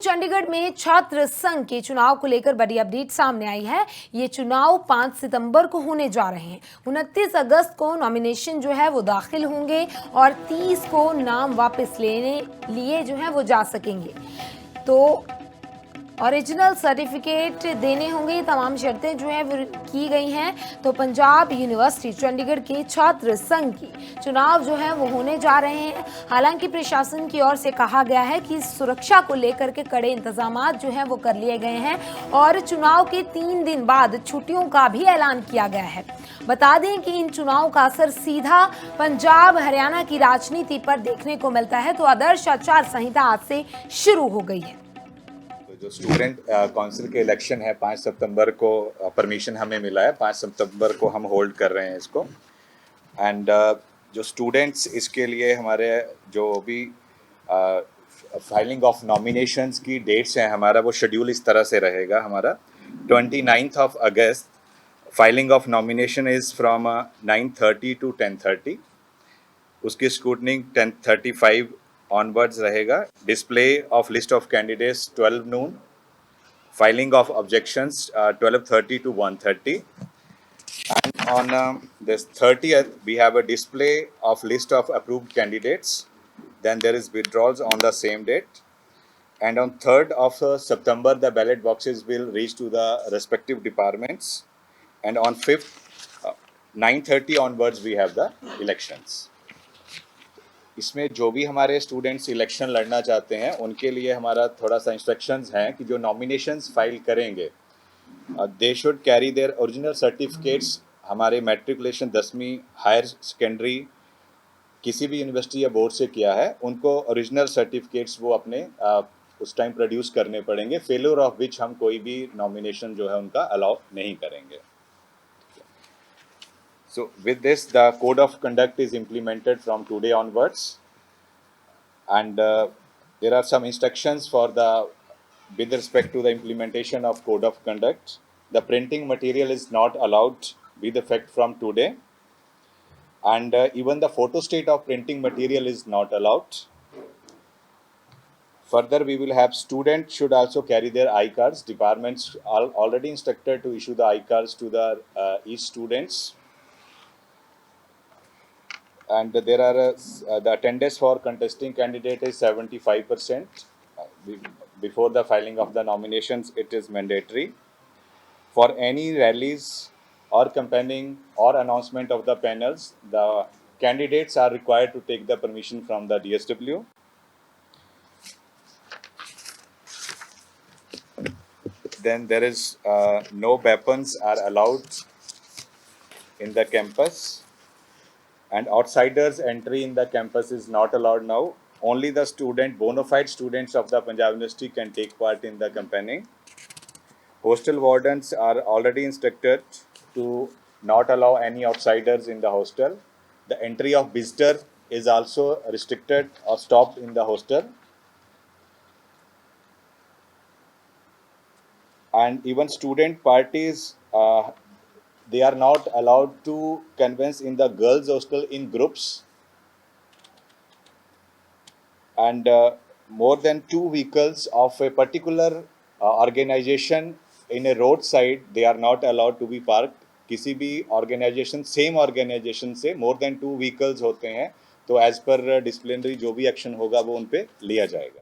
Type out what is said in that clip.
चंडीगढ़ में छात्र संघ के चुनाव को लेकर बड़ी अपडेट सामने आई है। ये चुनाव 5 सितंबर को होने जा रहे हैं। 29 अगस्त को नॉमिनेशन जो है वो दाखिल होंगे और 30 को नाम वापस लेने लिए जो है वो जा सकेंगे। तो ओरिजिनल सर्टिफिकेट देने होंगे, तमाम शर्तें जो है वो की गई हैं। तो पंजाब यूनिवर्सिटी चंडीगढ़ के छात्र संघ की चुनाव जो है वो होने जा रहे हैं। हालांकि प्रशासन की ओर से कहा गया है कि सुरक्षा को लेकर के कड़े इंतजाम जो हैं वो कर लिए गए हैं और चुनाव के 3 दिन बाद छुट्टियों का भी ऐलान किया गया है। बता दें कि इन चुनाव का असर सीधा पंजाब हरियाणा की राजनीति पर देखने को मिलता है। तो आदर्श आचार संहिता आज से शुरू हो गई है। जो स्टूडेंट काउंसिल के इलेक्शन है 5 सितंबर को परमिशन हमें मिला है। 5 सितंबर को हम होल्ड कर रहे हैं इसको। एंड जो स्टूडेंट्स इसके लिए हमारे जो भी फाइलिंग ऑफ नॉमिनेशंस की डेट्स हैं, हमारा वो शेड्यूल इस तरह से रहेगा। हमारा 29 of August filing of nomination is from 9:30 to 10:30। उसकी स्क्रूटनिंग 10:35 onwards रहेगा। Display of list of candidates 12 noon, filing of objections 12:30 to 1:30, and on this 30th we have a display of list of approved candidates. Then there is withdrawals on the same date, and on 3rd of September the ballot boxes will reach to the respective departments, and on 5th 9:30 onwards we have the elections. इसमें जो भी हमारे students election लड़ना चाहते हैं उनके लिए हमारा थोड़ा सा इंस्ट्रक्शंस हैं कि जो नॉमिनेशंस फाइल करेंगे they should carry their original certificates. हमारे मैट्रिकुलेशन 10वीं हायर सेकेंडरी किसी भी यूनिवर्सिटी या बोर्ड से किया है, उनको ओरिजिनल सर्टिफिकेट्स वो अपने उस टाइम प्रोड्यूस करने पड़ेंगे, फेलियर ऑफ विच हम कोई भी नॉमिनेशन जो है उनका अलाउ नहीं करेंगे। So with this, the code of conduct is implemented from today onwards, and there are some instructions for with respect to the implementation of code of conduct. The printing material is not allowed with effect from today, and even the photostat of printing material is not allowed. Further, we will have students should also carry their I-cards. Departments are already instructed to issue the I-cards to the each students. And there are the attendance for contesting candidate is 75%. Before the filing of the nominations, it is mandatory. For any rallies or campaigning or announcement of the panels, the candidates are required to take the permission from the DSW. Then there is no weapons are allowed in the campus. And outsiders entry in the campus is not allowed now. Only the bona fide students of the Punjab University can take part in the campaigning. Hostel wardens are already instructed to not allow any outsiders in the hostel. The entry of visitor is also restricted or stopped in the hostel. And even student parties, they are not allowed to convene in the girls' hostel in groups, and more than 2 vehicles of a particular organization in a roadside, they are not allowed to be parked. किसी भी organisation same organisation से more than 2 vehicles होते हैं तो as per disciplinary जो भी action होगा वो उन पे लिया जाएगा।